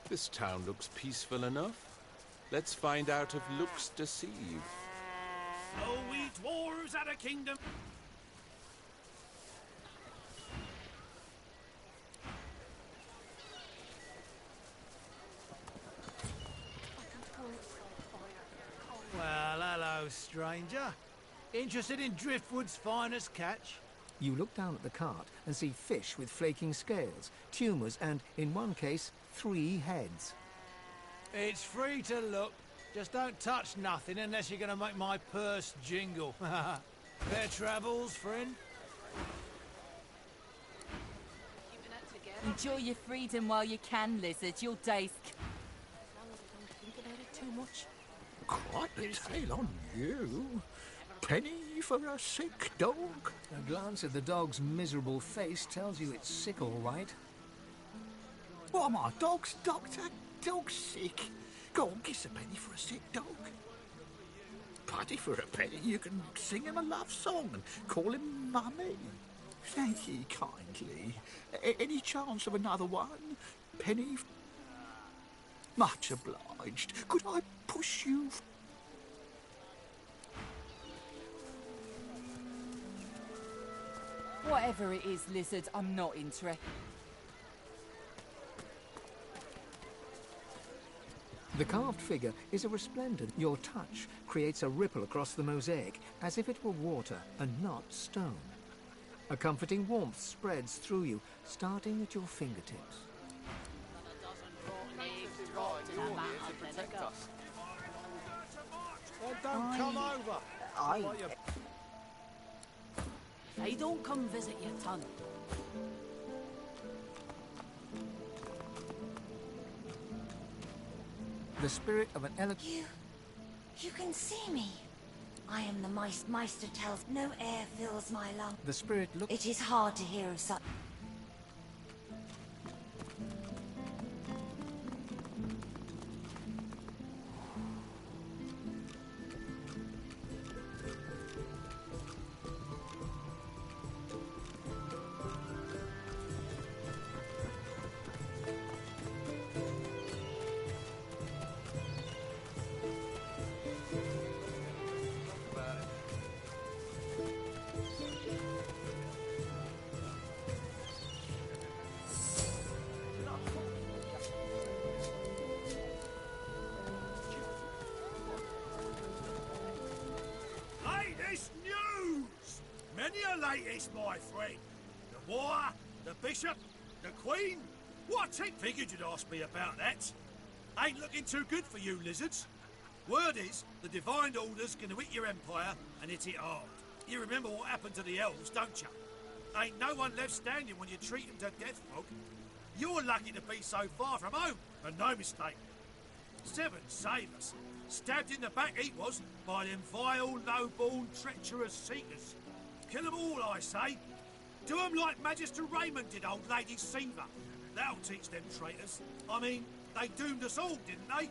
This town looks peaceful enough. Let's find out if looks deceive. Oh, we dwarves had a kingdom. Well, hello, stranger. Interested in Driftwood's finest catch? You look down at the cart and see fish with flaking scales, tumours and, in one case, 3 heads. It's free to look. Just don't touch nothing unless you're going to make my purse jingle. Fair travels, friend. Enjoy your freedom while you can, lizard. Your days... As long as I don't think about it too much. Quite the tale on you. Penny for a sick dog. A glance at the dog's miserable face tells you it's sick, all right. What am I, dog's doctor? Dog's sick. Go on, kiss a penny for a sick dog. Paddy for a penny, you can sing him a love song and call him Mummy. Thank ye kindly. Any chance of another one? Penny? Much obliged. Could I push you? Whatever it is, lizard, I'm not interested. The carved figure is a resplendent. Your touch creates a ripple across the mosaic, as if it were water and not stone. A comforting warmth spreads through you, starting at your fingertips. Well, don't come over. They don't come visit your ton. The spirit of an elegant... You can see me. I am the Meister tells. No air fills my lungs. The spirit looks... It is hard to hear of such... Latest news! Many a latest, my friend. The war, the bishop, the queen. What I figured you'd ask me about that. Ain't looking too good for you, lizards. Word is, the Divine Order's gonna hit your empire, and hit it hard. You remember what happened to the elves, don't you? Ain't no one left standing when you treat them to death, Frog. You're lucky to be so far from home, and no mistake. 7 savers. Stabbed in the back he was, by them vile, low-born, treacherous seekers. Kill 'em all, I say. Do 'em like Magister Raymond did old Lady Seaver. That'll teach them traitors. I mean, they doomed us all, didn't they?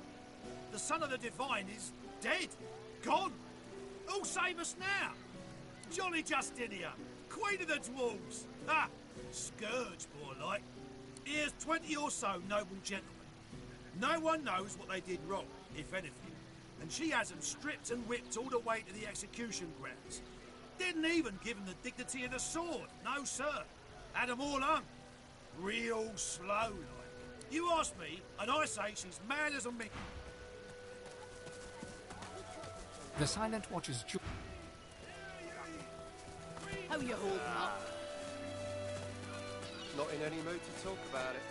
The son of the Divine is dead. Gone. Who'll save us now? Jolly Justinia, Queen of the Dwarves. Ah, scourge, more like. Here's 20 or so noble gentlemen. No one knows what they did wrong, if anything. And she has them stripped and whipped all the way to the execution grounds. Didn't even give them the dignity of the sword, no sir. Had them all hung. Real slow like. You ask me, and I say she's mad as a mink. The Silent Watcher's... How you holding up? Not in any mood to talk about it.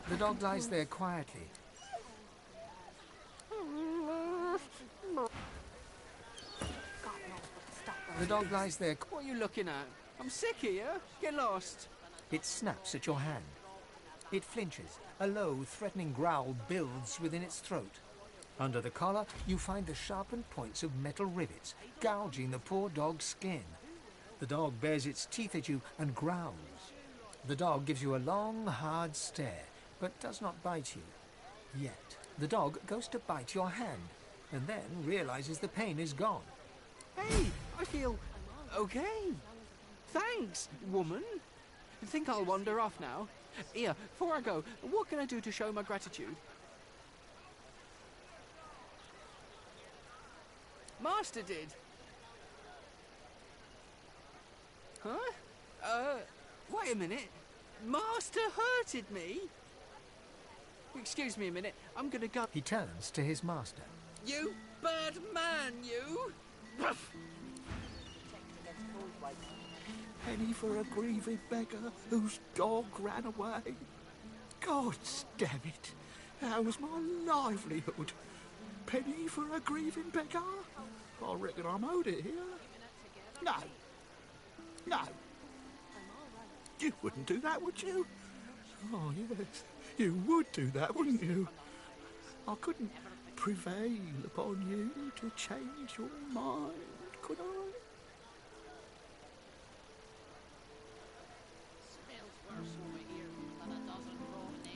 The dog lies there quietly. The dog lies there. What are you looking at? I'm sick here. Get lost. It snaps at your hand. It flinches. A low, threatening growl builds within its throat. Under the collar, you find the sharpened points of metal rivets, gouging the poor dog's skin. The dog bares its teeth at you and growls. The dog gives you a long, hard stare, but does not bite you. Yet, the dog goes to bite your hand, and then realizes the pain is gone. Hey, I feel okay. Thanks, woman. I think I'll wander off now. Here, before I go, what can I do to show my gratitude? Master did. Huh? Wait a minute. Master hurted me? Excuse me a minute. I'm gonna go. He turns to his master. You bad man, you! Penny for a grieving beggar whose dog ran away. God damn it. That was my livelihood. Penny for a grieving beggar? I reckon I'm owed it here. No. No. You wouldn't do that, would you? Oh, yes. You would do that, wouldn't you? I couldn't prevail upon you to change your mind, could I?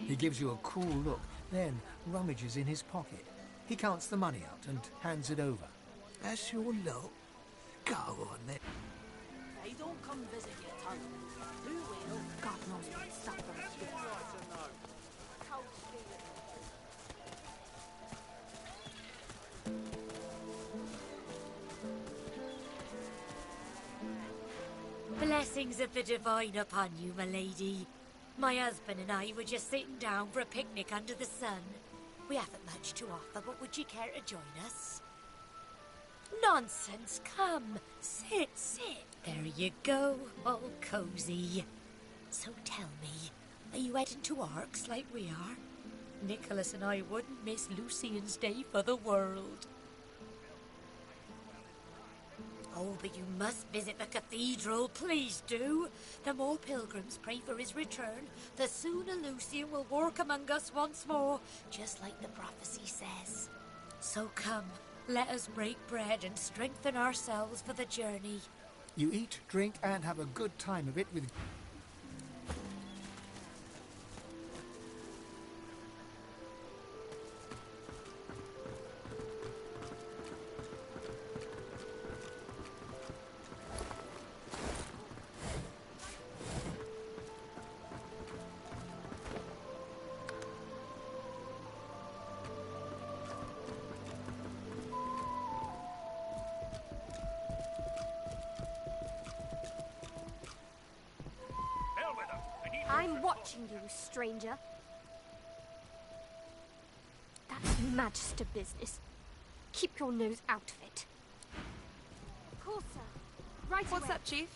He gives you a cool look, then rummages in his pocket. He counts the money out and hands it over. That's your lot. Go on then. They don't come visit your tongue. Who will? God knows what stuff them. Blessings of the divine upon you, my lady. My husband and I were just sitting down for a picnic under the sun. We haven't much to offer, but would you care to join us? Nonsense, come. Sit. There you go, all cozy. So tell me, are you heading to Arks like we are? Nicholas and I wouldn't miss Lucian's Day for the world. Oh, but you must visit the cathedral, please do. The more pilgrims pray for his return, the sooner Lucian will walk among us once more, just like the prophecy says. So come, let us break bread and strengthen ourselves for the journey. You eat, drink, and have a good time of it with... I'm watching you, stranger. That's Magister business. Keep your nose out of it. Of course, sir. Right away. What's up, Chief?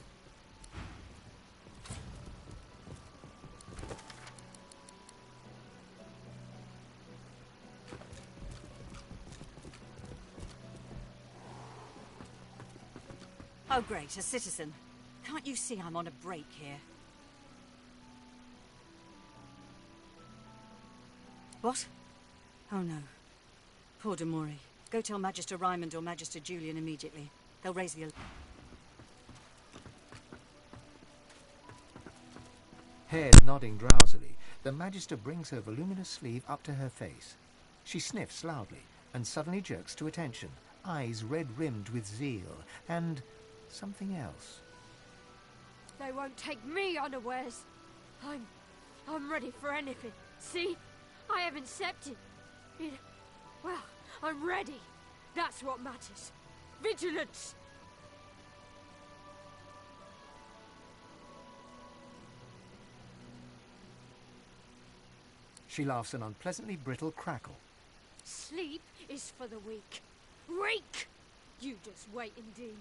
Oh, great, a citizen. Can't you see I'm on a break here? What? Oh, no. Poor Demori. Go tell Magister Raymond or Magister Julian immediately. They'll raise the alarm. Head nodding drowsily, the Magister brings her voluminous sleeve up to her face. She sniffs loudly and suddenly jerks to attention, eyes red-rimmed with zeal, and something else. They won't take me unawares. I'm ready for anything. See? I have accepted it. Well, I'm ready. That's what matters. Vigilance! She laughs an unpleasantly brittle crackle. Sleep is for the weak. Weak! You just wait indeed.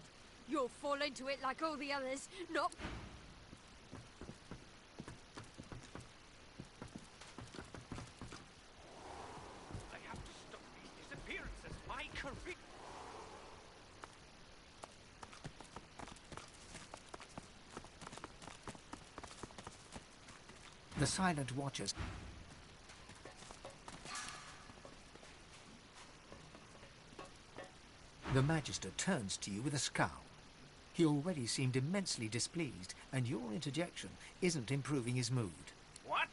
You'll fall into it like all the others, not... The silent watchers. The Magister turns to you with a scowl. He already seemed immensely displeased, and your interjection isn't improving his mood. What?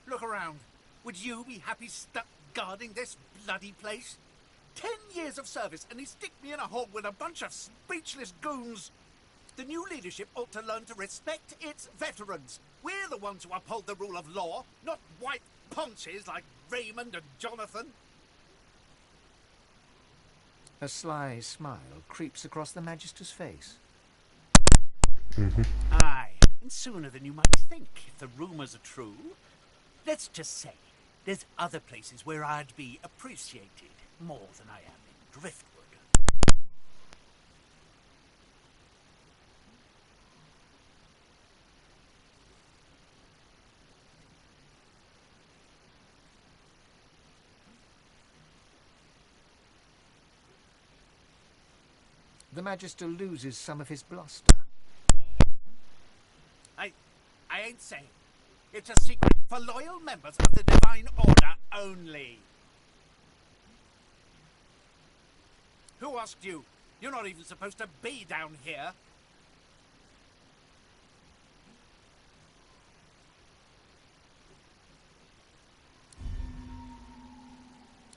Look around. Would you be happy stuck guarding this bloody place? 10 years of service and he stick me in a hole with a bunch of speechless goons. The new leadership ought to learn to respect its veterans. We're the ones who uphold the rule of law, not white ponches like Raymond and Jonathan. A sly smile creeps across the Magister's face. Aye, and sooner than you might think, if the rumours are true. Let's just say, there's other places where I'd be appreciated more than I am in Driftwood. The Magister loses some of his bluster. I ain't saying. It's a secret for loyal members of the Divine Order only. Who asked you? You're not even supposed to be down here.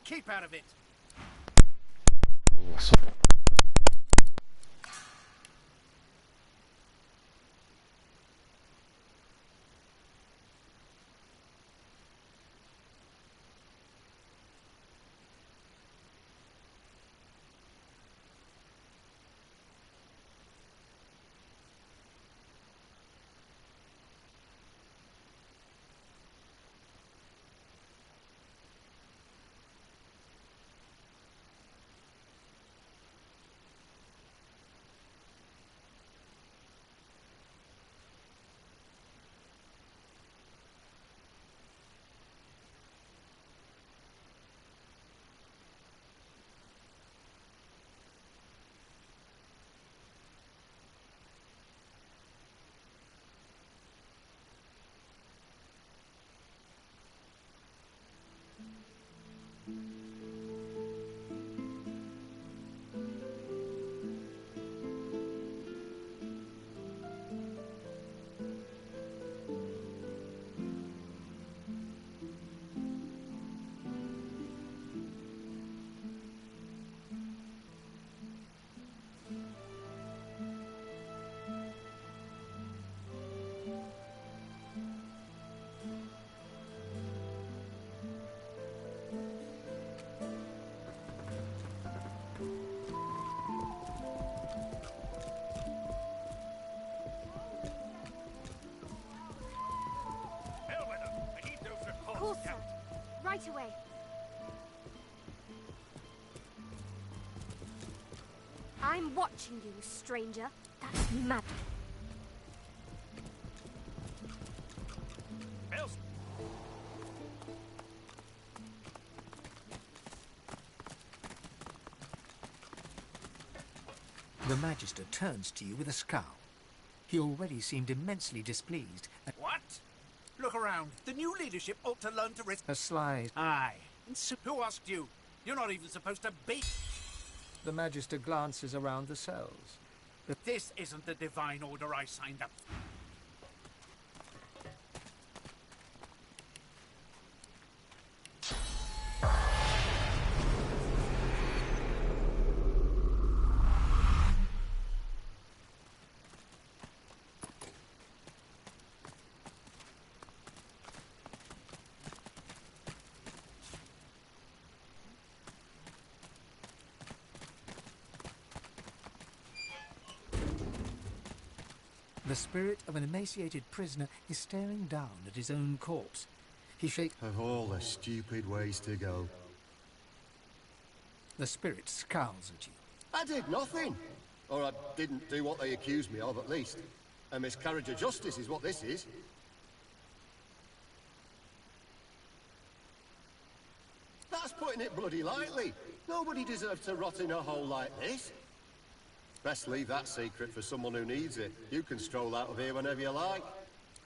Keep out of it. Right away. I'm watching you, stranger. That's mad. The Magister turns to you with a scowl. He already seemed immensely displeased. What? Look around. The new leadership ought to learn to A sly... Aye. And so who asked you? You're not even supposed to be... The Magister glances around the cells. This isn't the Divine Order I signed up for. The spirit of an emaciated prisoner is staring down at his own corpse. He shakes... Of all the stupid ways to go. The spirit scowls at you. I did nothing. Or I didn't do what they accused me of, at least. A miscarriage of justice is what this is. That's putting it bloody lightly. Nobody deserves to rot in a hole like this. Best leave that secret for someone who needs it. You can stroll out of here whenever you like.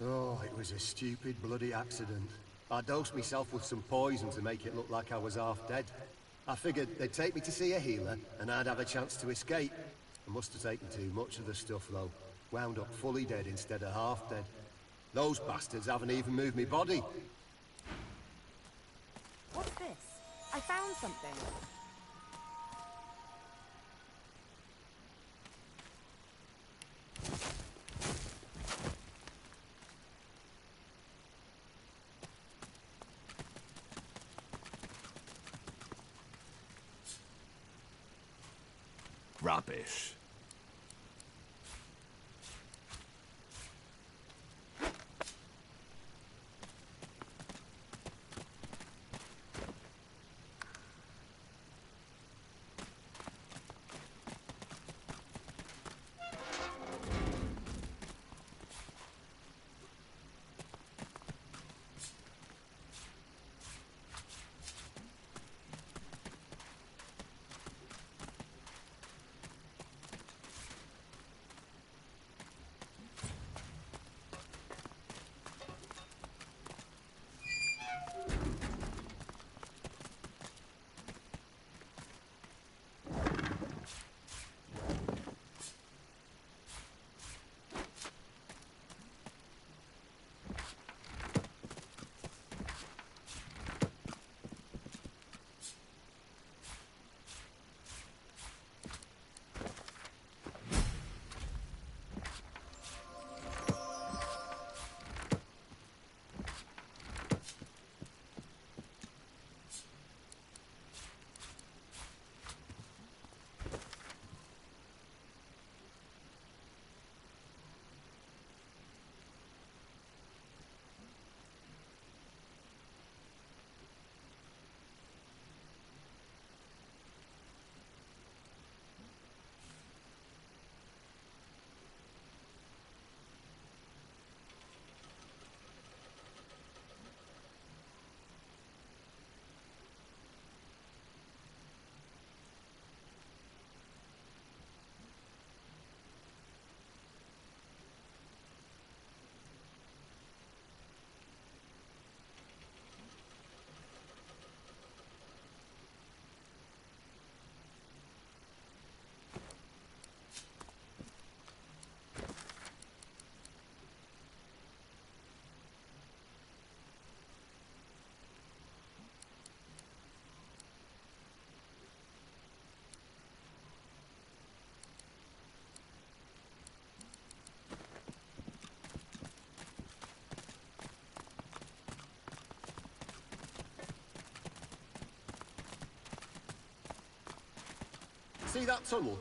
Oh, it was a stupid bloody accident. I dosed myself with some poison to make it look like I was half dead. I figured they'd take me to see a healer, and I'd have a chance to escape. I must have taken too much of the stuff, though. Wound up fully dead instead of half dead. Those bastards haven't even moved me body. What's this? I found something. Rubbish. See that tunnel?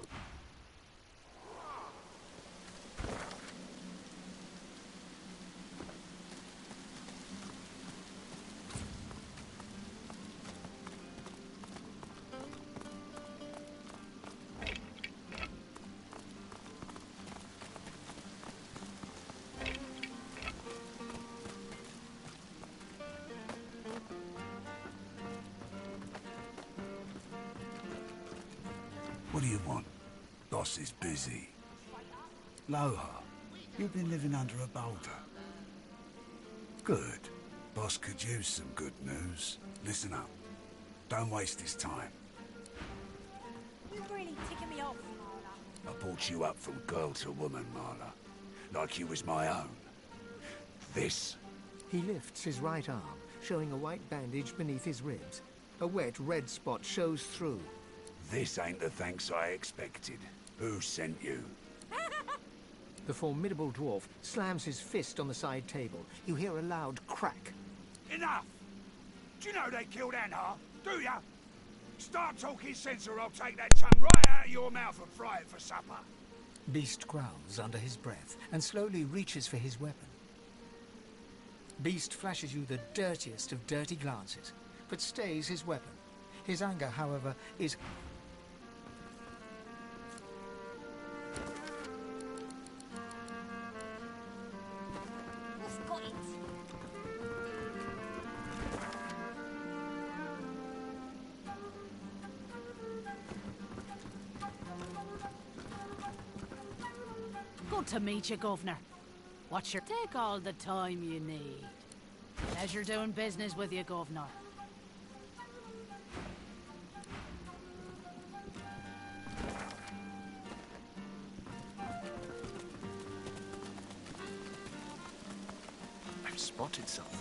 What do you want? Boss is busy. Loha, you've been living under a boulder. Good. Boss could use some good news. Listen up. Don't waste his time. You're really ticking me off, Marla. I brought you up from girl to woman, Marla. Like you was my own. This. He lifts his right arm, showing a white bandage beneath his ribs. A wet red spot shows through. This ain't the thanks I expected. Who sent you? The formidable dwarf slams his fist on the side table. You hear a loud crack. Enough! Do you know they killed Anhar? Do ya? Start talking sense or I'll take that tongue right out of your mouth and fry it for supper. Beast growls under his breath and slowly reaches for his weapon. Beast flashes you the dirtiest of dirty glances, but stays his weapon. His anger, however, is... I've got it. Good to meet you, Governor. What's your... Take all the time you need. Pleasure doing business with you, Governor. I've spotted something.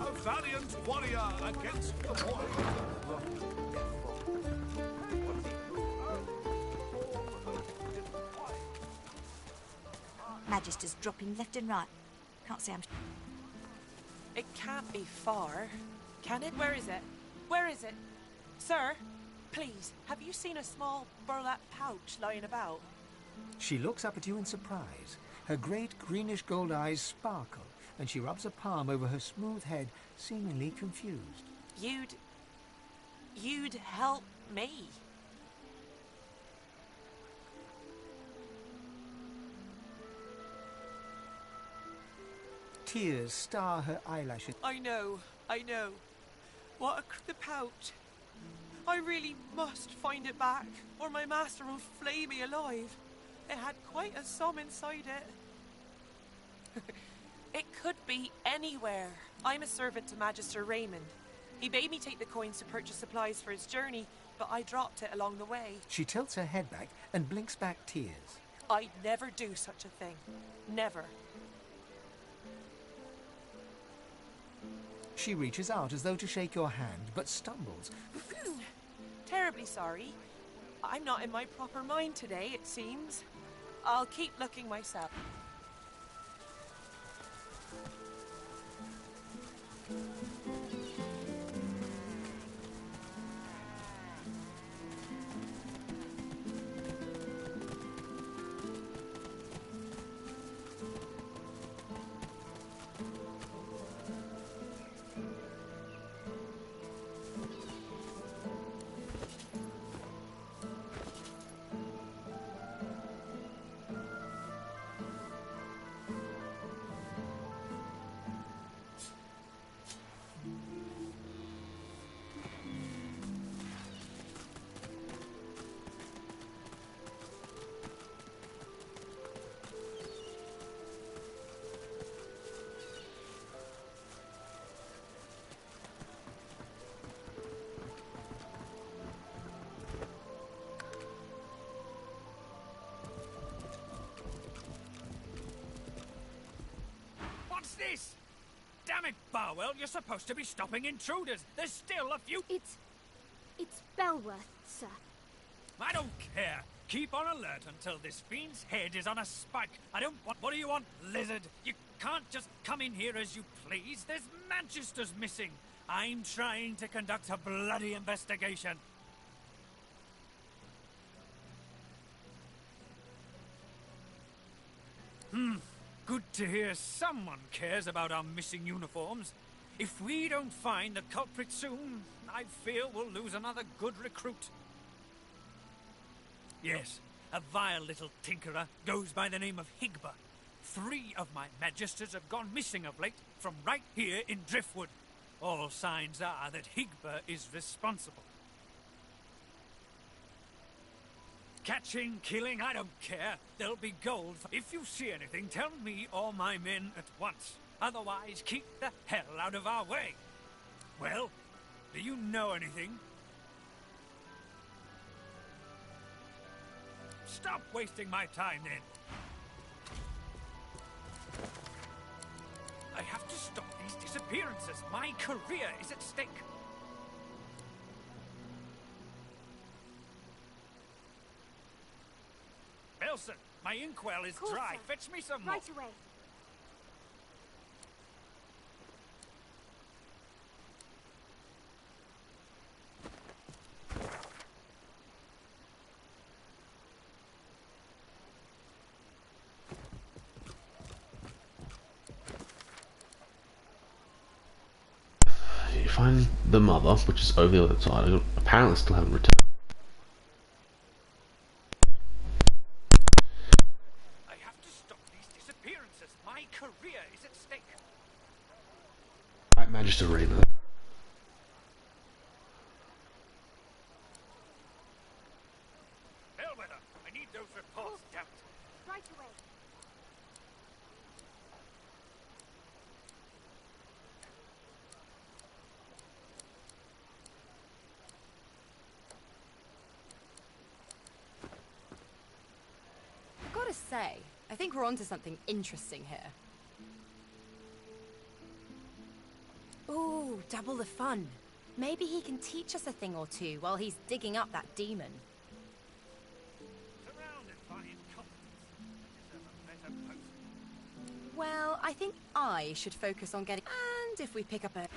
A valiant warrior against the war. Magister's dropping left and right. Can't say I'm... It can't be far, can it? Where is it? Where is it? Sir, please, have you seen a small burlap pouch lying about? She looks up at you in surprise. Her great greenish-gold eyes sparkle, and she rubs a palm over her smooth head, seemingly confused. You'd help me? Tears star her eyelashes. I know. What the pouch. I really must find it back, or my master will flay me alive. It had quite a sum inside it. It could be anywhere. I'm a servant to Magister Raymond. He bade me take the coins to purchase supplies for his journey, but I dropped it along the way. She tilts her head back and blinks back tears. I'd never do such a thing. Never. She reaches out as though to shake your hand, but stumbles. Terribly sorry. I'm not in my proper mind today, it seems. I'll keep looking myself. What's this? Damn it, Barwell, you're supposed to be stopping intruders. There's still a few... It's Belworth, sir. I don't care. Keep on alert until this fiend's head is on a spike. I don't want... What do you want, lizard? You can't just come in here as you please. There's Manchester's missing. I'm trying to conduct a bloody investigation. Good to hear someone cares about our missing uniforms. If we don't find the culprit soon, I fear we'll lose another good recruit. Yes, a vile little tinkerer goes by the name of Higba. 3 of my magisters have gone missing of late from right here in Driftwood. All signs are that Higba is responsible. Catching, killing, I don't care. There'll be gold. If you see anything, tell me or my men at once. Otherwise, keep the hell out of our way. Well, do you know anything? Stop wasting my time, then. I have to stop these disappearances. My career is at stake. Elson, my inkwell is dry. Fetch me some more. Right away. find the mother, which is over the other side. I apparently still haven't returned. I have to stop these disappearances. My career is at stake. Right, Magister Raymond. Bellwether, I need those reports, damn it. Right away. I've got to say, I think we're onto something interesting here. Ooh, double the fun. Maybe he can teach us a thing or two while he's digging up that demon. Surrounded by incompetence. I deserve a better post. Well, I think I should focus on getting... And if we pick up a...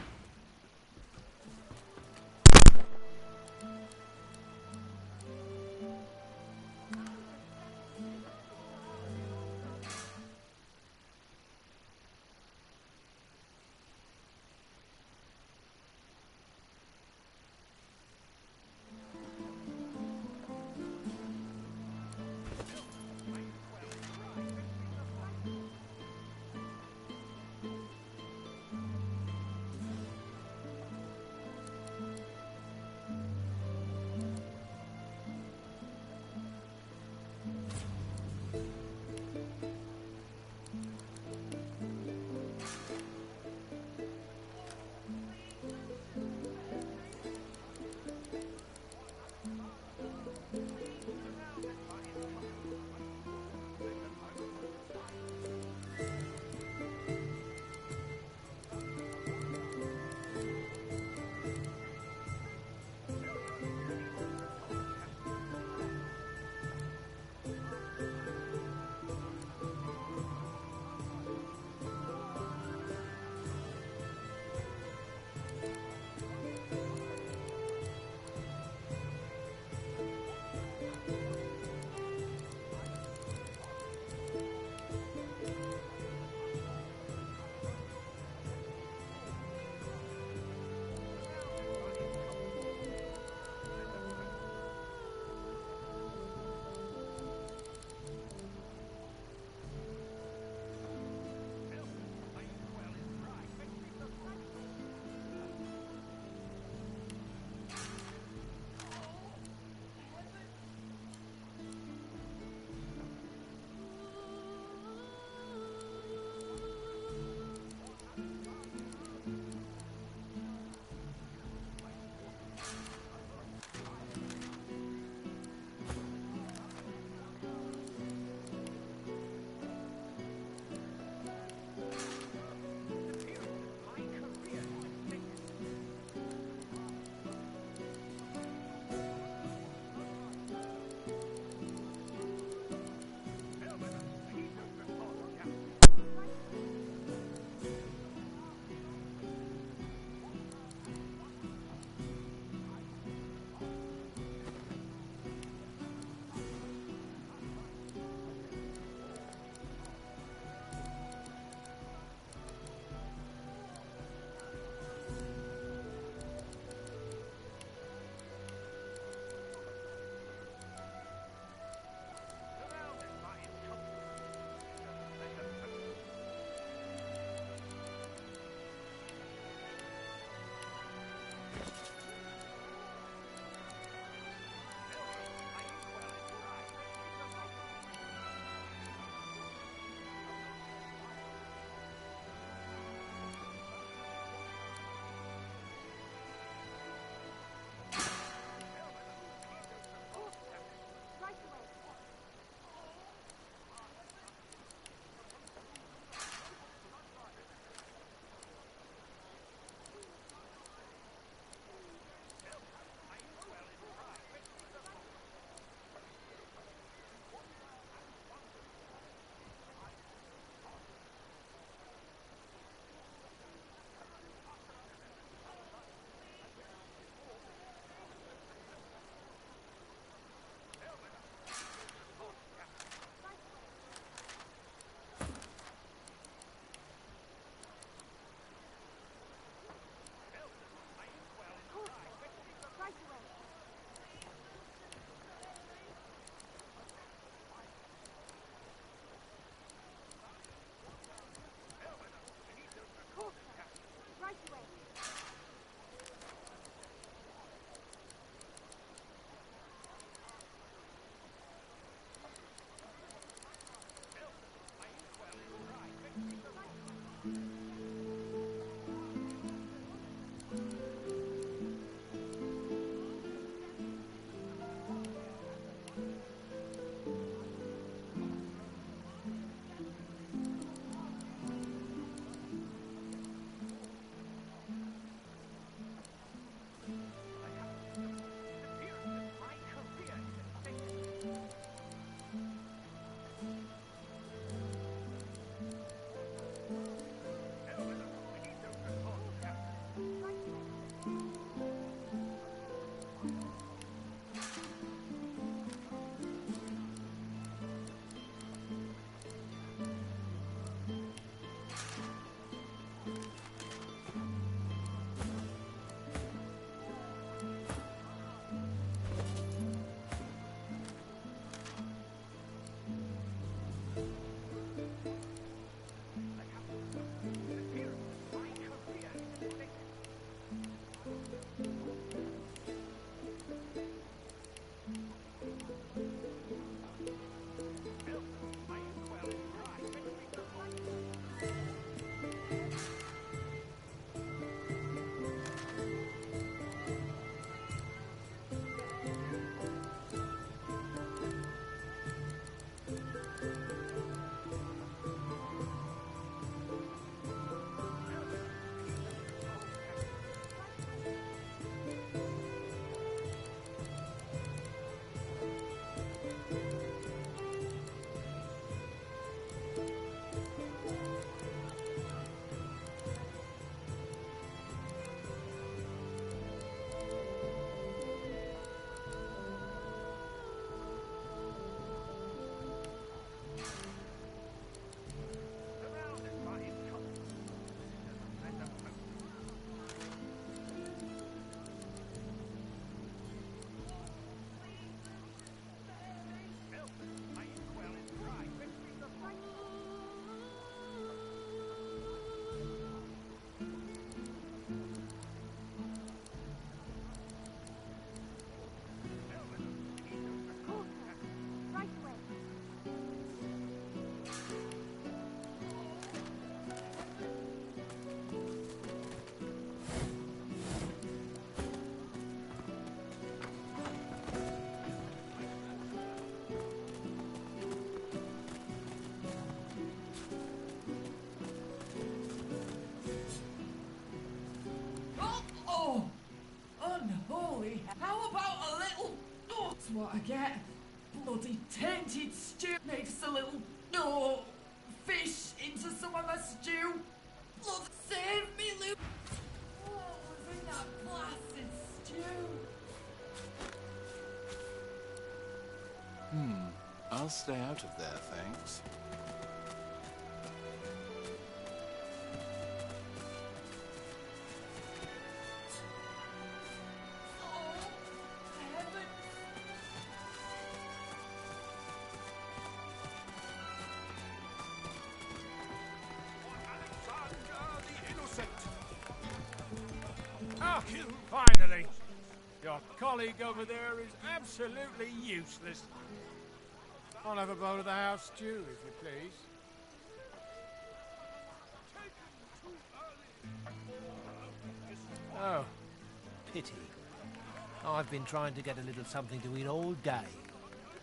That's what I get. Bloody tainted stew. Makes a little, no, fish into some of my stew. Blood, save me, Luke. What was in that blasted stew? I'll stay out of there, thanks. Ah, finally! Your colleague over there is absolutely useless. I'll have a bowl of the house stew, if you please. Oh, pity. I've been trying to get a little something to eat all day.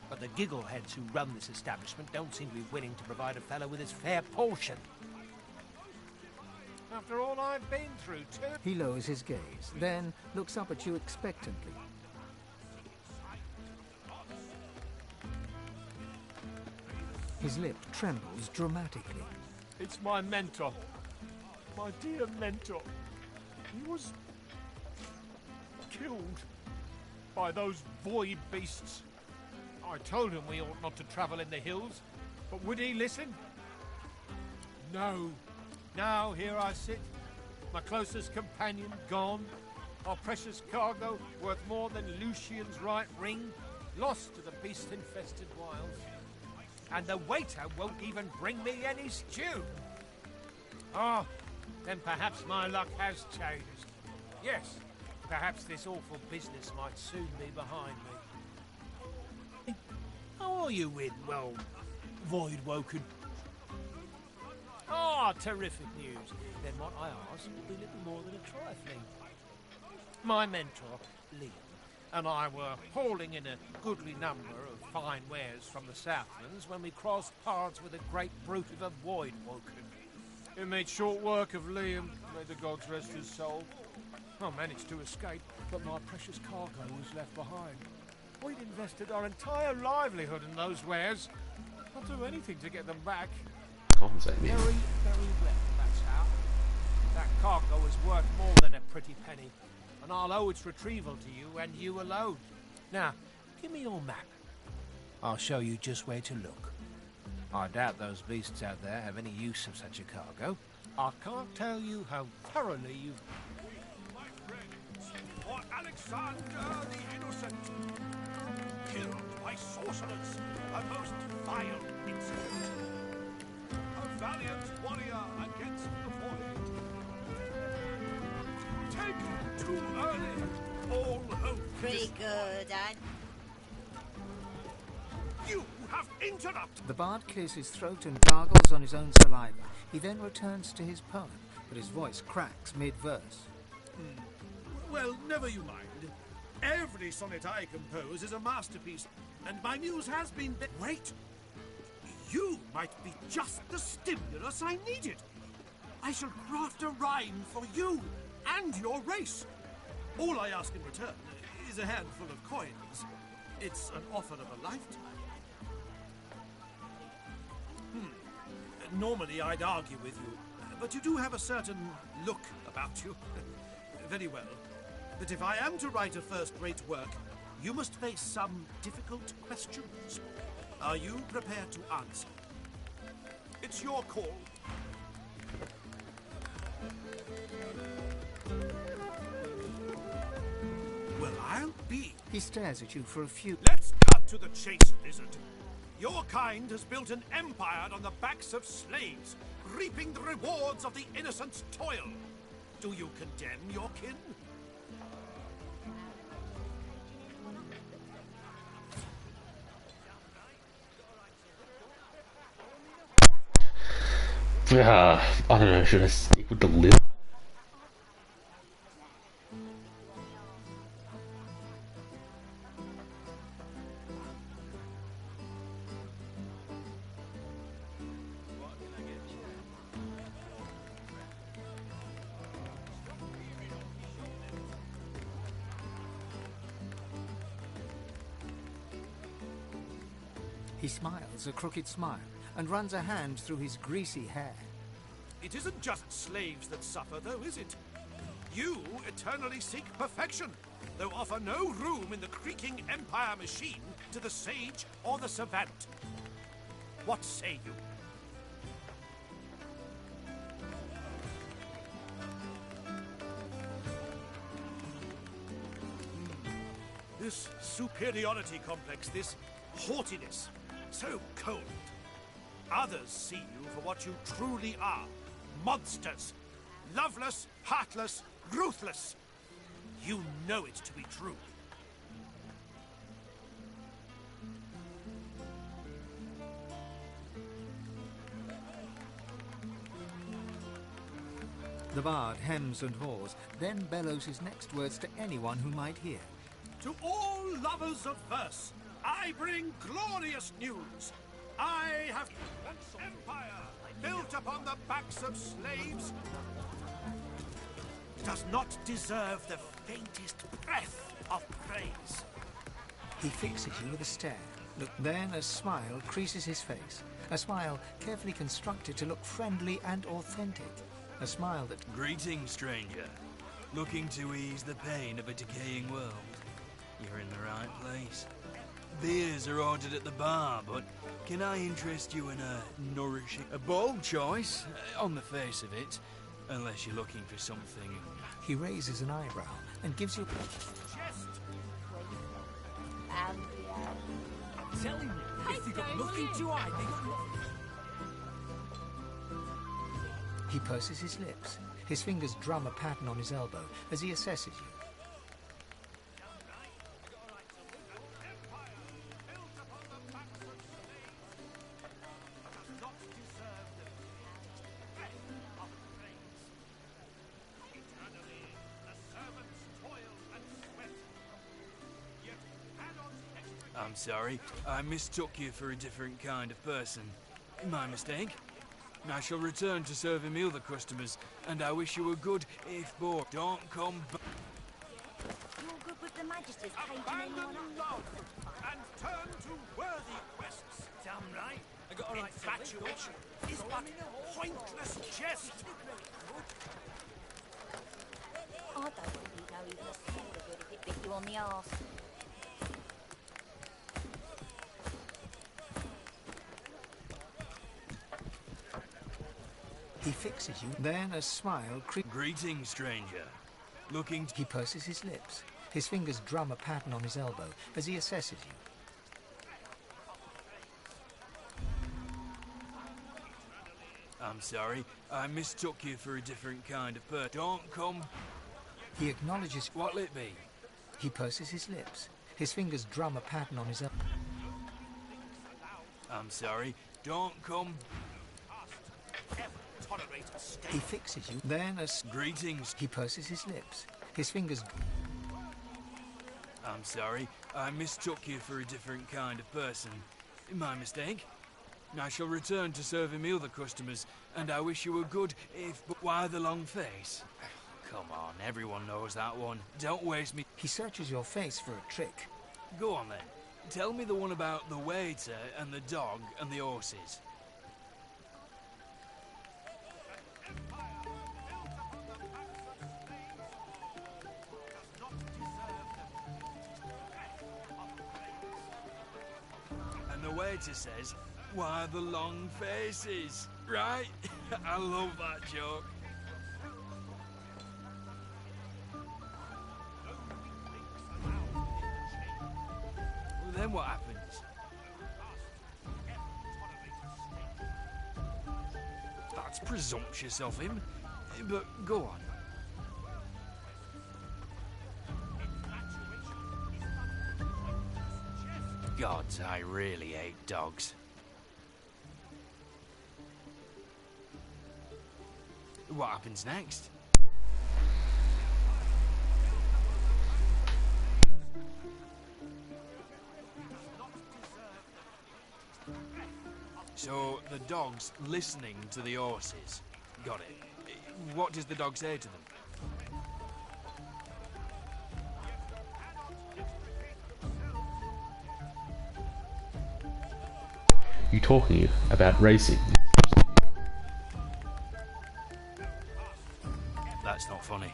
But the giggleheads who run this establishment don't seem to be willing to provide a fellow with his fair portion. After all I've been through, too. He lowers his gaze, then looks up at you expectantly. His lip trembles dramatically. It's my mentor. My dear mentor. He was killed by those void beasts. I told him we ought not to travel in the hills, but would he listen? No. Now here I sit, my closest companion gone, our precious cargo worth more than Lucian's right ring, lost to the beast-infested wilds. And the waiter won't even bring me any stew. Oh, then perhaps my luck has changed. Yes, perhaps this awful business might soon be behind me. How are you with, well, Void Woken? Ah, terrific news. Then what I ask will be little more than a trifling. My mentor, Liam, and I were hauling in a goodly number of fine wares from the Southlands when we crossed paths with a great brute of a Void Woken. It made short work of Liam, may the gods rest his soul. I managed to escape, but my precious cargo was left behind. We'd invested our entire livelihood in those wares. I'll do anything to get them back. Compensate me. Very, very well, that's how. That cargo is worth more than a pretty penny, and I'll owe its retrieval to you and you alone. Now, give me your map. I'll show you just where to look. I doubt those beasts out there have any use of such a cargo. I can't tell you how thoroughly you've... My friends, for Alexander the Innocent, killed by sorcerers, a most vile incident. A valiant warrior against the void. Taken too early, all hope. Pretty good, and you have interrupted. The bard clears his throat and gargles on his own saliva. He then returns to his poem, but his voice cracks mid-verse. Well, never you mind. Every sonnet I compose is a masterpiece, and my muse has been... Wait! You might be just the stimulus I needed. I shall craft a rhyme for you and your race. All I ask in return is a handful of coins. It's an offer of a lifetime. Normally I'd argue with you, but you do have a certain look about you. Very well. But if I am to write a first-rate work, you must face some difficult questions. Are you prepared to answer? It's your call. Well, I'll be. He stares at you for a few... Let's cut to the chase, lizard. Your kind has built an empire on the backs of slaves, reaping the rewards of the innocent's toil. Do you condemn your kin? I don't know, should I stick with the list? He smiles a crooked smile and runs a hand through his greasy hair. It isn't just slaves that suffer, though, is it? You eternally seek perfection, though offer no room in the creaking empire machine to the sage or the savant. What say you? This superiority complex, this haughtiness, so cold. Others see you for what you truly are. Monsters. Loveless, heartless, ruthless. You know it to be true. The bard hems and haws, then bellows his next words to anyone who might hear. To all lovers of verse, I bring glorious news. I have an empire built upon the backs of slaves. Does not deserve the faintest breath of praise. He fixes you with a stare. Look, then a smile creases his face. A smile carefully constructed to look friendly and authentic. A smile that... Greetings, stranger. Looking to ease the pain of a decaying world. You're in the right place. Beers are ordered at the bar, but can I interest you in a nourishing... A bold choice, on the face of it, unless you're looking for something... He raises an eyebrow and gives you... I'm telling you, if you've got nothing to hide, they got nothing. He purses his lips. His fingers drum a pattern on his elbow as he assesses you. I'm sorry, I mistook you for a different kind of person. My mistake. I shall return to serve a meal the customers, and I wish you a good, if bored. Don't come back. You're good with the Magister's paging Abandon anyone up. love and turn to worthy quests. Damn right. I got a right Infatuation is but pointless jest. I don't think you know even a sort of good if it bit you on the arse. He fixes you, then a smile... Greetings, stranger. Looking... He purses his lips. His fingers drum a pattern on his elbow as he assesses you. I'm sorry, I mistook you for a different kind of person. Don't come... He acknowledges... What'll it be? He purses his lips. His fingers drum a pattern on his elbow. I'm sorry, don't come... He fixes you, then a... Greetings. He purses his lips. His fingers... I'm sorry, I mistook you for a different kind of person. My mistake. I shall return to serve a meal the customers, and I wish you a good, if... But why the long face? Come on, everyone knows that one. Don't waste me... He searches your face for a trick. Go on then. Tell me the one about the waiter and the dog and the horses. The waiter says, why the long faces? Right? I love that joke. Well, then what happens? That's presumptuous of him. But go on. Gods, I really hate dogs. What happens next? So, the dog's listening to the horses. Got it. What does the dog say to them? you talking about racing? That's not funny.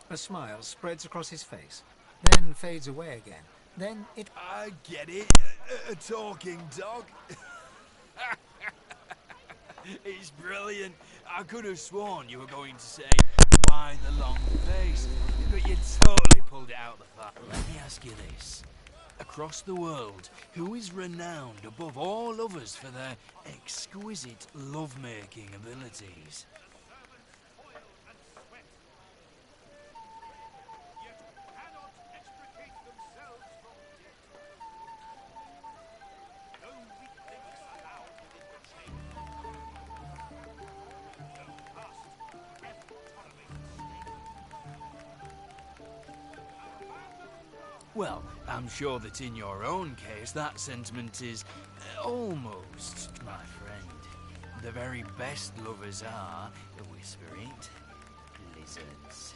A smile spreads across his face, then fades away again. Then it... I get it. A talking dog. It's brilliant. I could have sworn you were going to say, why the long face? But you totally pulled it out of the park. Let me ask you this. Across the world, who is renowned above all others for their exquisite love-making abilities? Well, I'm sure that in your own case, that sentiment is almost, my friend. The very best lovers are, whisper it, lizards.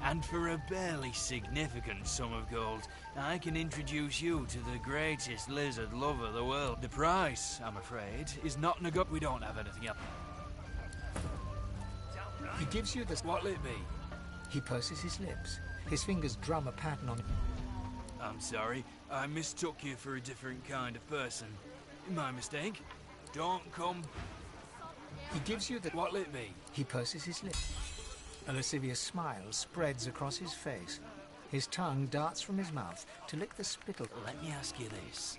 And for a barely significant sum of gold, I can introduce you to the greatest lizard lover the world. The price, I'm afraid, is not We don't have anything else. He gives you the... What'll it be? He purses his lips. His fingers drum a pattern on... I'm sorry, I mistook you for a different kind of person. My mistake. Don't come... He gives you the... What'll it be? He purses his lips. A lascivious smile spreads across his face. His tongue darts from his mouth to lick the spittle. Let me ask you this.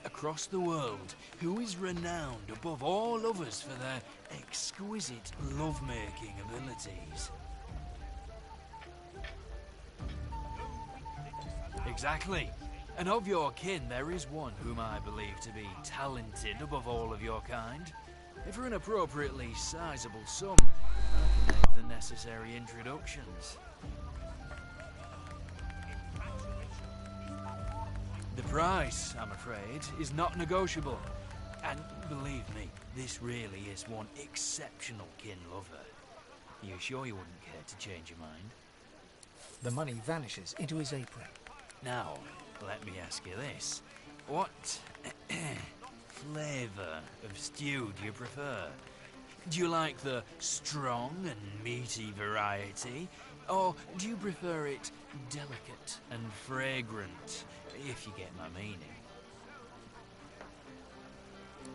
Across the world, who is renowned above all others for their exquisite love-making abilities? Exactly. And of your kin, there is one whom I believe to be talented above all of your kind. For an appropriately sizable sum, I can make the necessary introductions. The price, I'm afraid, is not negotiable. And believe me, this really is one exceptional kin lover. You sure you wouldn't care to change your mind? The money vanishes into his apron. Now, let me ask you this. What flavour of stew do you prefer? Do you like the strong and meaty variety? Or do you prefer it delicate and fragrant, if you get my meaning?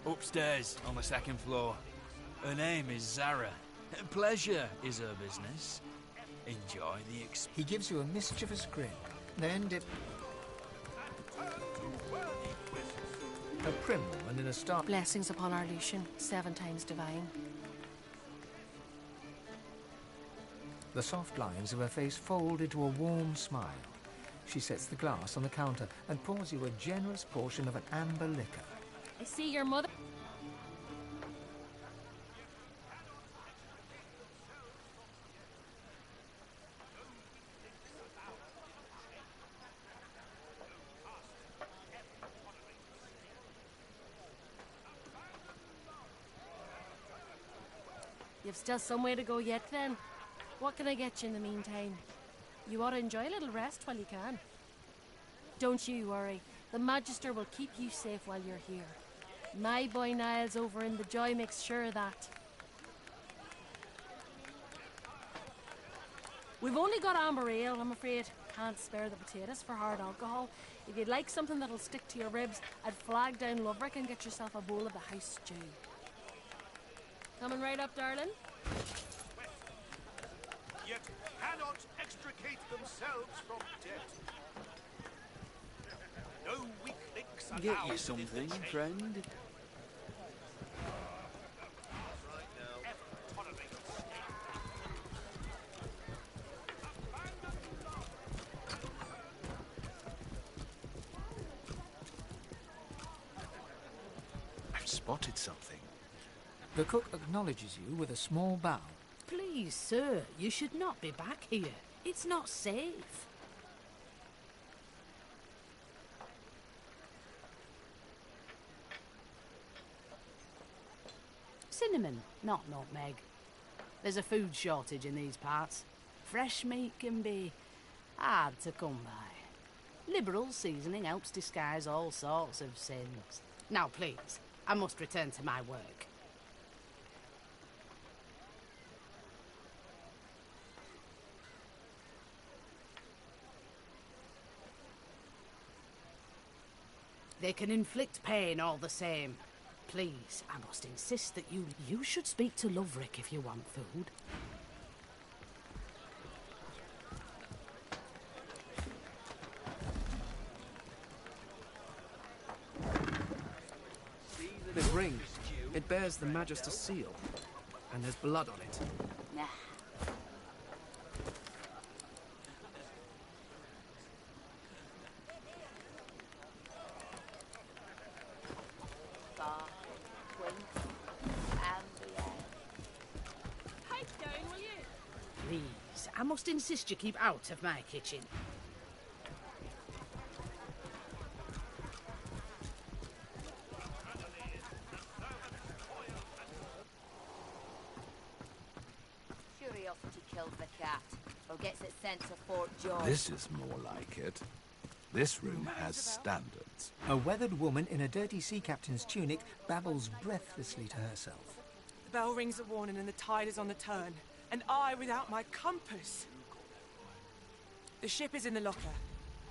Upstairs, on the second floor. Her name is Zara. Pleasure is her business. Enjoy the experience. He gives you a mischievous grin. Then dip... A prim woman in a star... Blessings upon our Lucian, 7 times divine. The soft lines of her face fold into a warm smile. She sets the glass on the counter and pours you a generous portion of an amber liquor. I see your mother... You've still some way to go yet, then. What can I get you in the meantime? You ought to enjoy a little rest while you can. Don't you worry. The Magister will keep you safe while you're here. My boy Niles over in the Joy makes sure of that. We've only got amber ale, I'm afraid. Can't spare the potatoes for hard alcohol. If you'd like something that'll stick to your ribs, I'd flag down Loverick and get yourself a bowl of the house stew. Coming right up, darling. Yet cannot extricate themselves from debt. No weak links allowed. Get you something, friend. I've spotted something. The cook acknowledges you with a small bow. Please, sir, you should not be back here. It's not safe. Cinnamon, not nutmeg. There's a food shortage in these parts. Fresh meat can be hard to come by. Liberal seasoning helps disguise all sorts of sins. Now, please, I must return to my work. They can inflict pain all the same. Please, I must insist that you should speak to Loverick if you want food. This ring, it bears the Magister's seal, and there's blood on it. Nah. Please, I must insist you keep out of my kitchen. Curiosity kills the cat, or gets it sent to Fort George. This is more like it. This room has standards. A weathered woman in a dirty sea captain's tunic babbles breathlessly to herself. The bell rings a warning and the tide is on the turn. And I without my compass. The ship is in the locker,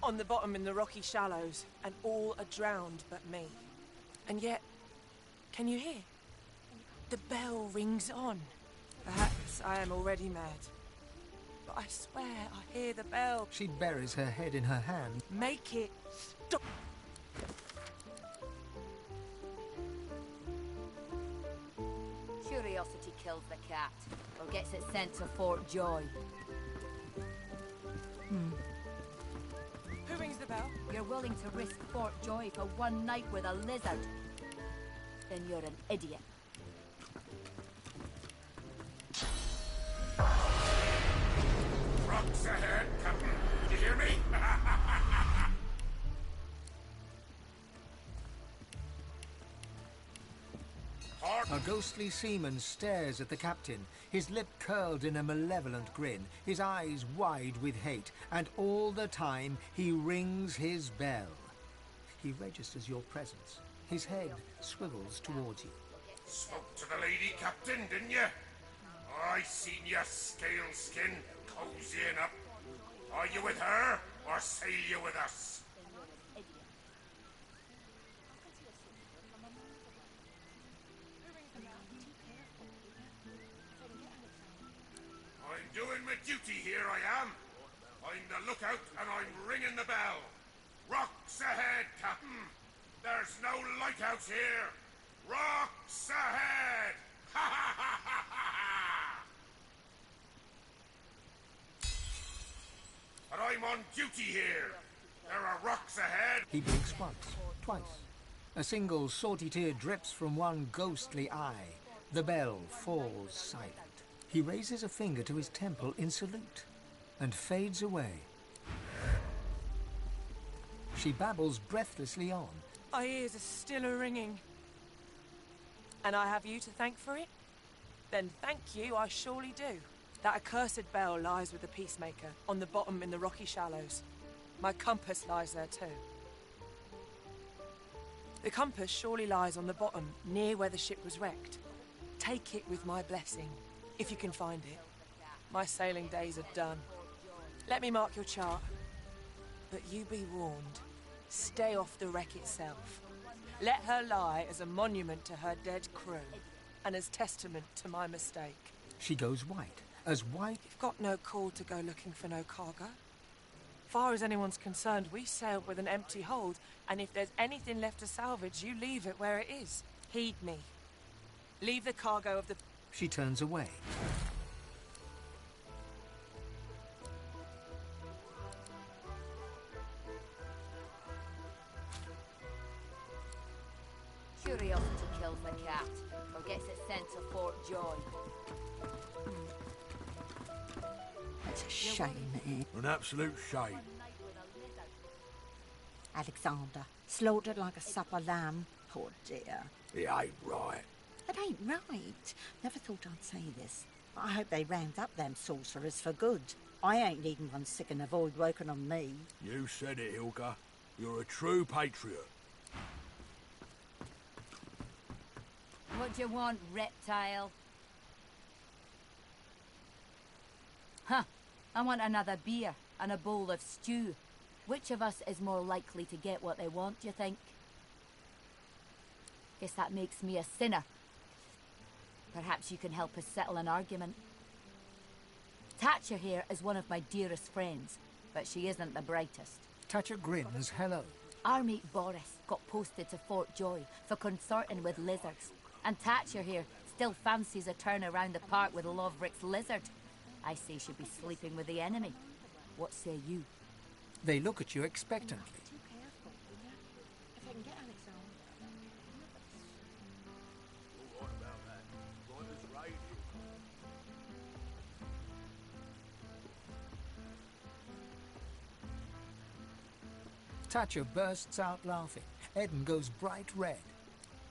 on the bottom in the rocky shallows, and all are drowned but me. And yet, can you hear? The bell rings on. Perhaps I am already mad. But I swear I hear the bell. She buries her head in her hand. Make it stop. Curiosity kills the cat, or gets it sent to Fort Joy. Who rings the bell? You're willing to risk Fort Joy for one night with a lizard? Then you're an idiot. Rocks ahead, Captain. You hear me? A ghostly seaman stares at the captain, his lip curled in a malevolent grin, his eyes wide with hate, and all the time he rings his bell. He registers your presence. His head swivels towards you. Spoke to the lady, Captain, didn't you? I seen your scale skin cozying up. Are you with her, or sail you with us? I'm doing my duty here, I am. I'm the lookout, and I'm ringing the bell. Rocks ahead, Captain. There's no lighthouse here. Rocks ahead! Ha ha ha ha ha! But I'm on duty here. There are rocks ahead. He blinks once, twice. A single salty tear drips from one ghostly eye. The bell falls silent. He raises a finger to his temple in salute and fades away. She babbles breathlessly on. My ears are still a-ringing. And I have you to thank for it? Then thank you, I surely do. That accursed bell lies with the peacemaker, on the bottom in the rocky shallows. My compass lies there too. The compass surely lies on the bottom, near where the ship was wrecked. Take it with my blessing, if you can find it. My sailing days are done. Let me mark your chart. But you be warned. Stay off the wreck itself. Let her lie as a monument to her dead crew, and as testament to my mistake. She goes white, as white... You've got no call to go looking for no cargo. Far as anyone's concerned, we sailed with an empty hold, and if there's anything left to salvage, you leave it where it is. Heed me. Leave the cargo of the... She turns away. Curiosity kills the cat, or gets it sent to Fort Joy. It's a shame, eh? An absolute shame. Alexander, slaughtered like a supper lamb. Poor dear. It ain't right. That ain't right. Never thought I'd say this. I hope they round up them sorcerers for good. I ain't needing one sick and a void working on me. You said it, Hilka. You're a true patriot. What do you want, reptile? Huh. I want another beer and a bowl of stew. Which of us is more likely to get what they want, do you think? Guess that makes me a sinner. Perhaps you can help us settle an argument. Thatcher here is one of my dearest friends, but she isn't the brightest. Thatcher grins hello. Our mate Boris got posted to Fort Joy for consorting with lizards, and Thatcher here still fancies a turn around the park with Loverick's lizard. I say she'd be sleeping with the enemy. What say you? They look at you expectantly. If I can get Alex on. All right about that. Right as rain, Thatcher bursts out laughing. Eden goes bright red.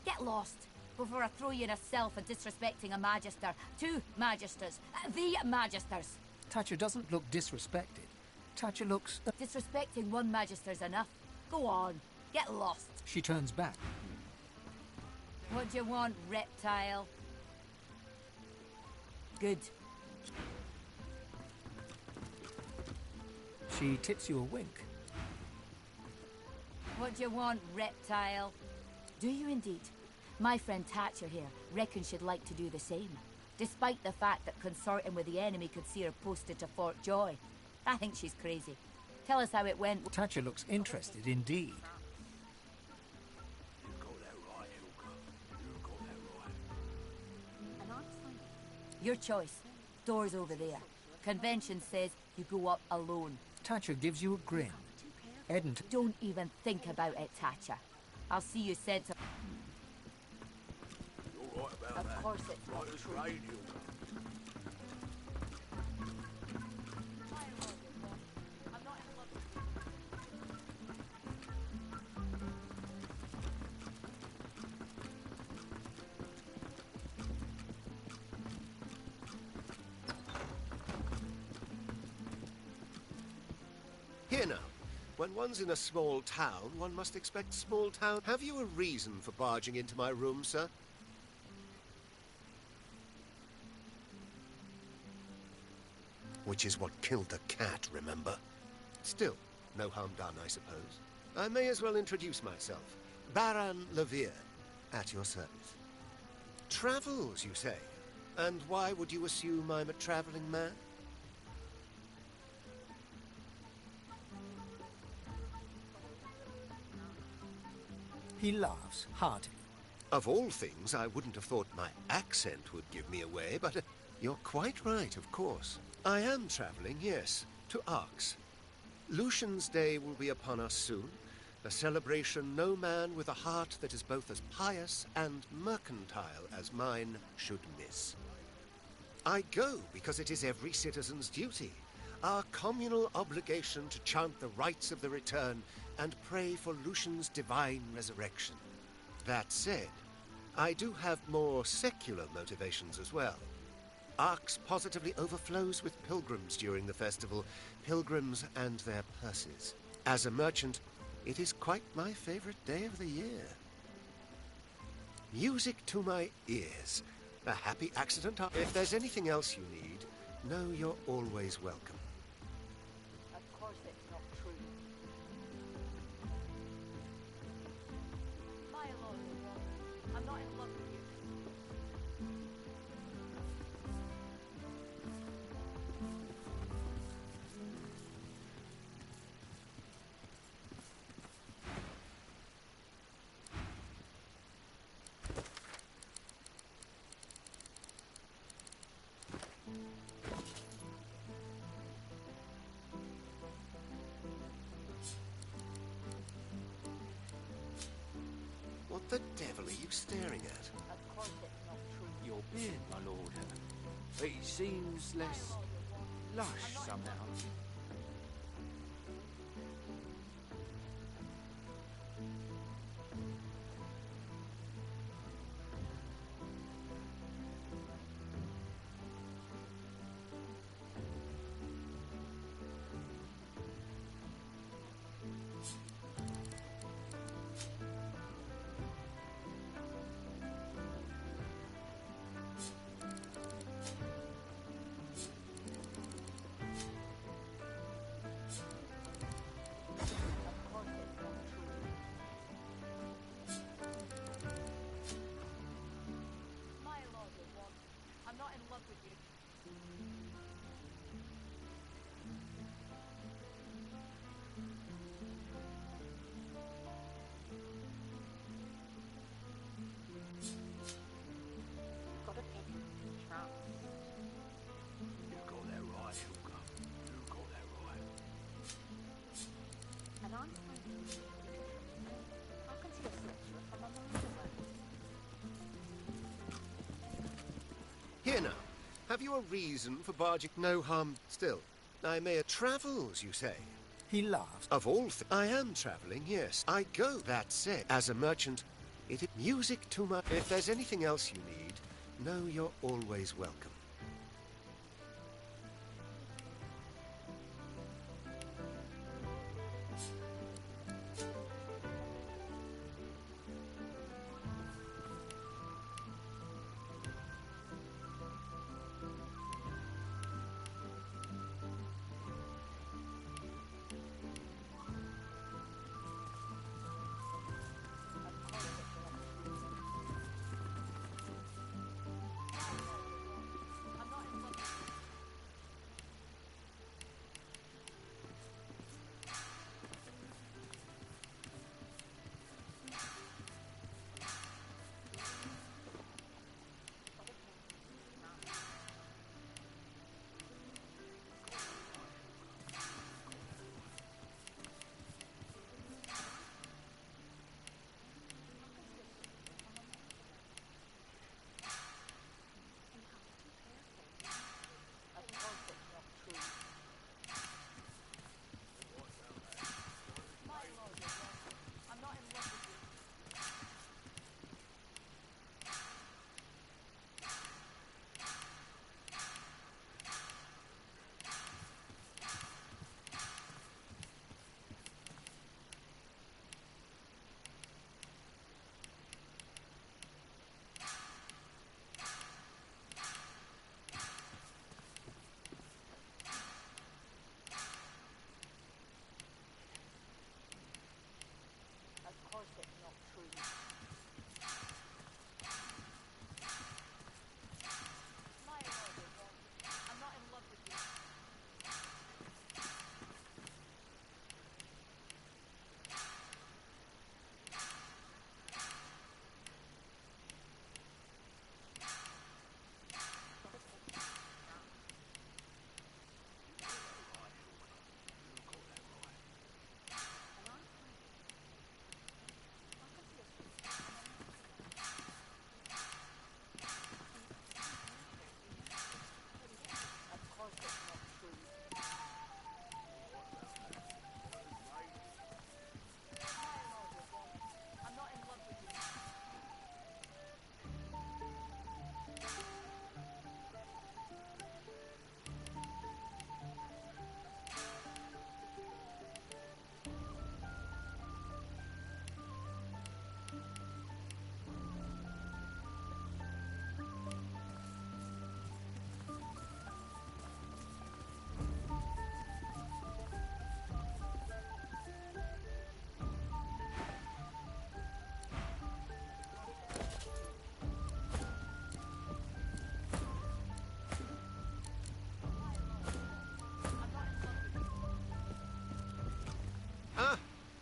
Get lost before I throw you in a cell for disrespecting a magister. 2 magisters. The magisters. Thatcher doesn't look disrespected. Thatcher looks... Disrespecting 1 magister's enough. Go on. Get lost. She turns back. What do you want, reptile? Good. She tips you a wink. What do you want, reptile? Do you indeed? My friend Thatcher here reckons she'd like to do the same, despite the fact that consorting with the enemy could see her posted to Fort Joy. I think she's crazy. Tell us how it went. Thatcher looks interested indeed. You got that right, Hilka. You got that right. And I'm saying... Your choice. Door's over there. Convention says you go up alone. Thatcher gives you a grin. Eden... Don't even think about it, Thatcher. I'll see you sent to... You're right about that. Of course it's Right as rain, Hilka. Here now. When one's in a small town, one must expect small town. Have you a reason for barging into my room, sir? Which is what killed the cat, remember? Still, no harm done, I suppose. I may as well introduce myself. Baron Levere, at your service. Travels, you say? And why would you assume I'm a traveling man? He laughs heartily. Of all things, I wouldn't have thought my accent would give me away, but you're quite right, of course. I am traveling, yes, to Arx. Lucian's Day will be upon us soon, a celebration no man with a heart that is both as pious and mercantile as mine should miss. I go because it is every citizen's duty, our communal obligation to chant the rites of the return and pray for Lucian's divine resurrection. That said, I do have more secular motivations as well. Arx positively overflows with pilgrims during the festival, pilgrims and their purses. As a merchant, it is quite my favorite day of the year. Music to my ears. A happy accident. If there's anything else you need, know you're always welcome. Of course it's not true. My lord, I'm not in love with you. What the devil are you staring at? Of course it's not true. Your beard, my lord. It seems less lush somehow. Have you a reason for barging? No harm still. I may have travels, you say? He laughs. Of all things, I am travelling, yes. I go, that said. As a merchant, it is music too much. If there's anything else you need, know you're always welcome.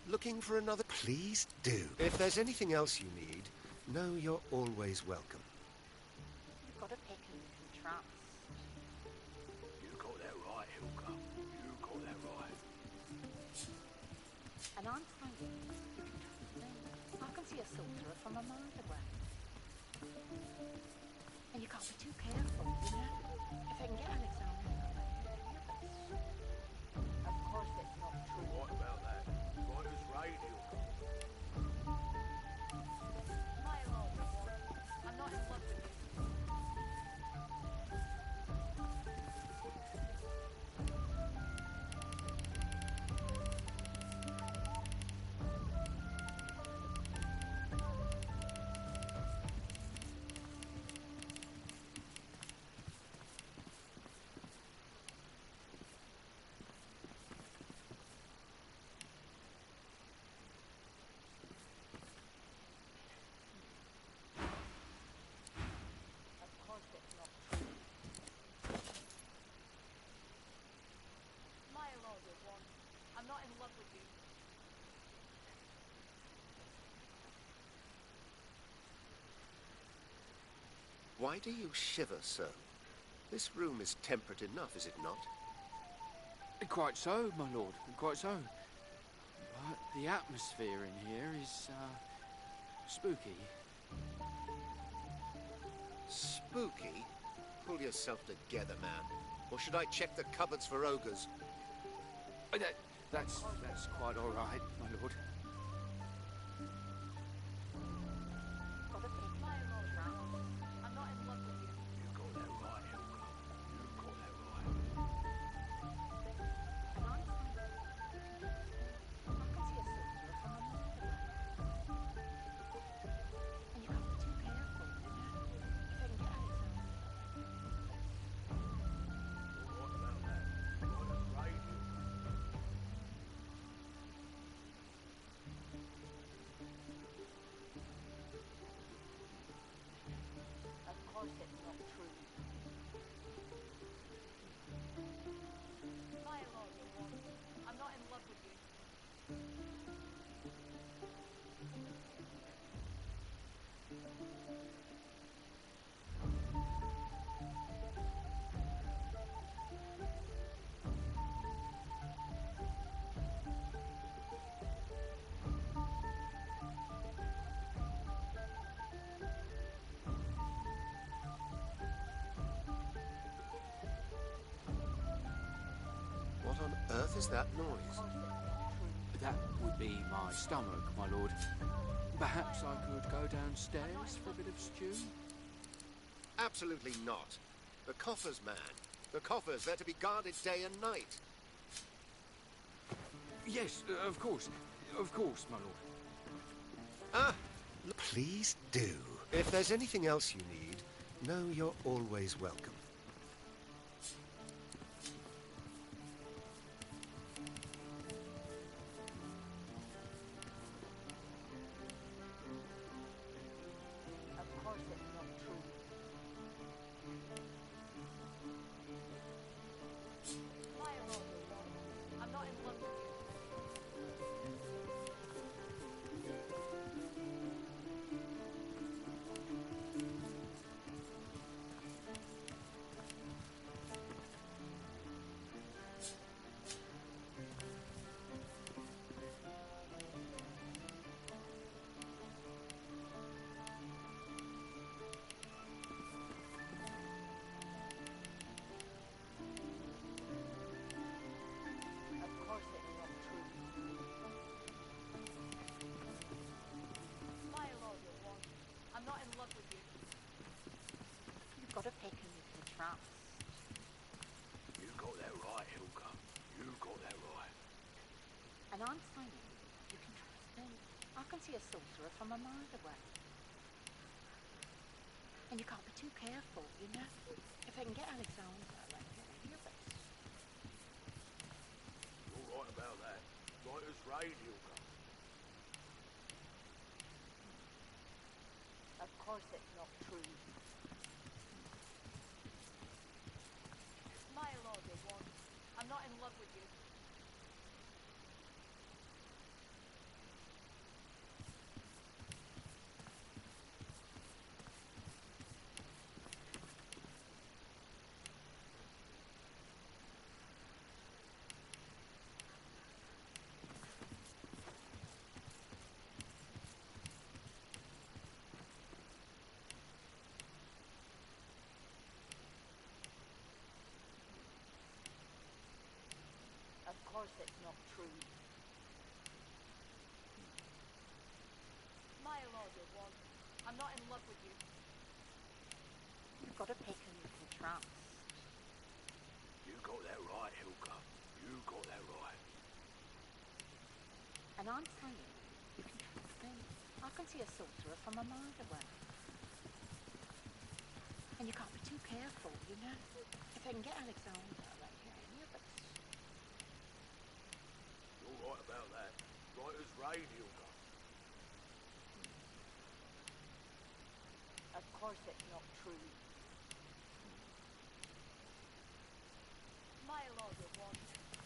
Looking for another? Please do. If there's anything else you need, know you're always welcome. You've got a pick and you can trust. You got that right, Hilka. You got that right. And I'm finding you can trust me. I can see a sorcerer from a mile away. And you can't be too careful, you know? If I can get Alexander, of course it's not true. What about that? What is right, Hilka? My lord, I'm not in love with you. I'm not in love with you. Why do you shiver so? This room is temperate enough, is it not? Quite so, my lord, quite so. But the atmosphere in here is, spooky. Spooky? pull yourself together, man. Or should I check the cupboards for ogres? That's quite all right, my lord. What on earth is that noise? That would be my stomach, my lord. Perhaps I could go downstairs for a bit of stew? Absolutely not. The coffers, man. The coffers, they're to be guarded day and night. Yes, of course. Of course, my lord. Ah, please do. If there's anything else you need, know you're always welcome. Got a pick and you can trust. You got that right, Hilka. You got that right. And I'm saying, you can trust me. I can see a sorcerer from a mile away. And you can't be too careful, you know? If I can get Alexander, like, you're best. You're right about that. Right as rain, Hilka. Of course it's not true. My lord, it won't. I'm not in love with you. Of course it's not true. My lord, it won't. I'm not in love with you. You've got a pick and you can trust. You got that right, Hilka. You got that right. And I'm saying, you can trust me. I can see a sorcerer from a mile away. And you can't be too careful, you know? If I can get Alexander, like, you're best. You're right about that. Right as rain, Hilka. Of course it's not true. My lord, it won't.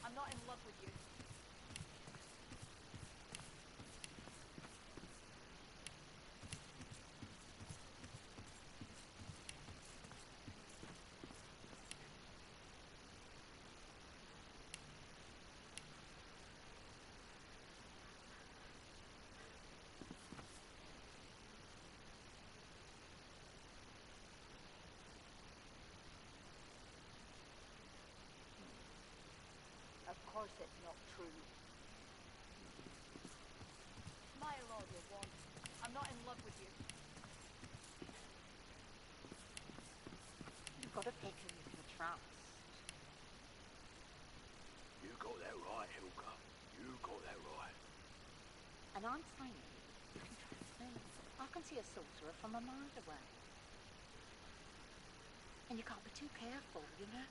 I'm not in love with you. course it's not true. Smile all you want. I'm not in love with you. You've got a pick who you can trust. You got that right, Hilka. You got that right. And I'm saying you can trust me. I can see a sorcerer from a mile away. And you can't be too careful, you know?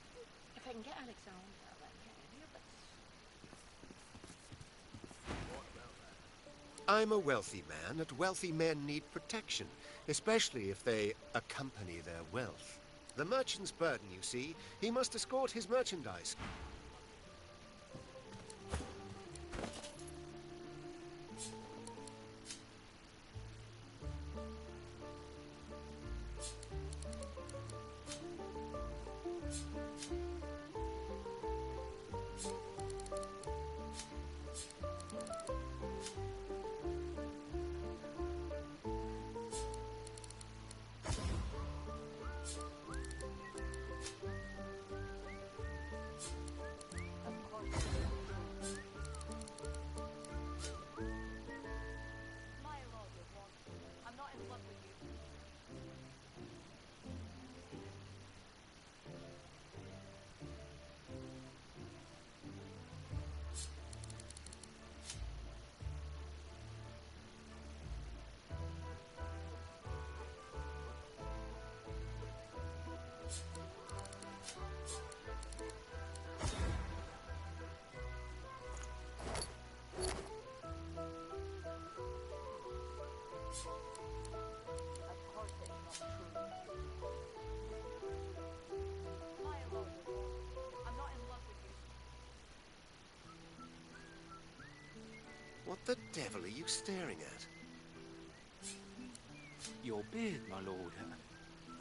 If I can get Alexander, then yeah, but... I'm a wealthy man, and wealthy men need protection, especially if they accompany their wealth. The merchant's burden, you see. He must escort his merchandise. Smile all you want. I'm not in love with you. Of course it's not true. Smile all you want. I'm not in love with you. What the devil are you staring at? Your beard, my lord.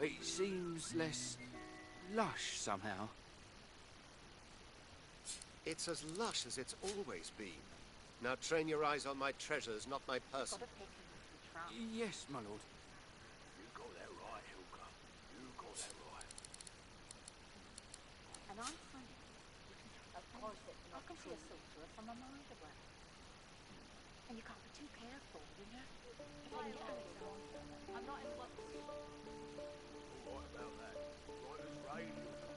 It seems less lush somehow. It's as lush as it's always been. Now train your eyes on my treasures, not my person. Got a pick who you can trust. Yes, my lord. You got that right, Hilka. You got that right. And I'm saying you can trust Of course it's I not can see a true. sorcerer from a mile away. And you can't be too careful, you know? If I can Smile get all you want. Alexander. I'm not in love with you. All right about that. Right as rain, Hilka.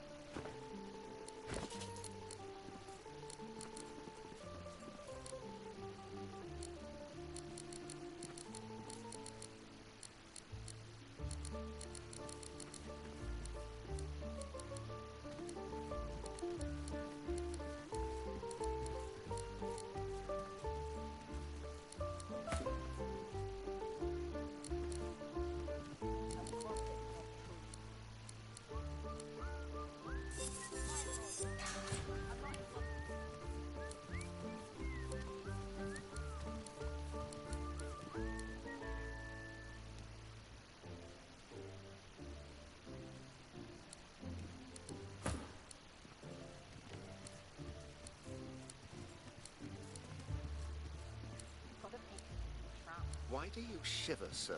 Got a pick who you can trust. Why do you shiver so?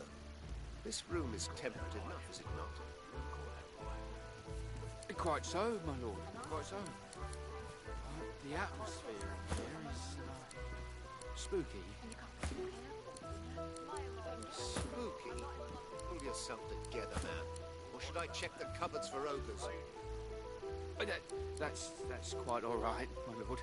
This room is temperate enough, is it not? Quite so, my lord. Quite so. The atmosphere in here is spooky. Spooky? Pull yourself together, man. Or should I check the cupboards for ogres? That's quite all right, my lord.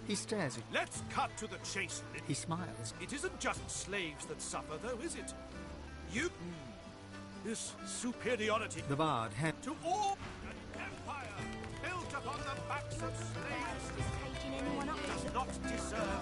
He stares at you. Let's cut to the chase. He smiles. It isn't just slaves that suffer, though, is it? You... This superiority... The bard to all an empire built upon the backs of slaves does not deserve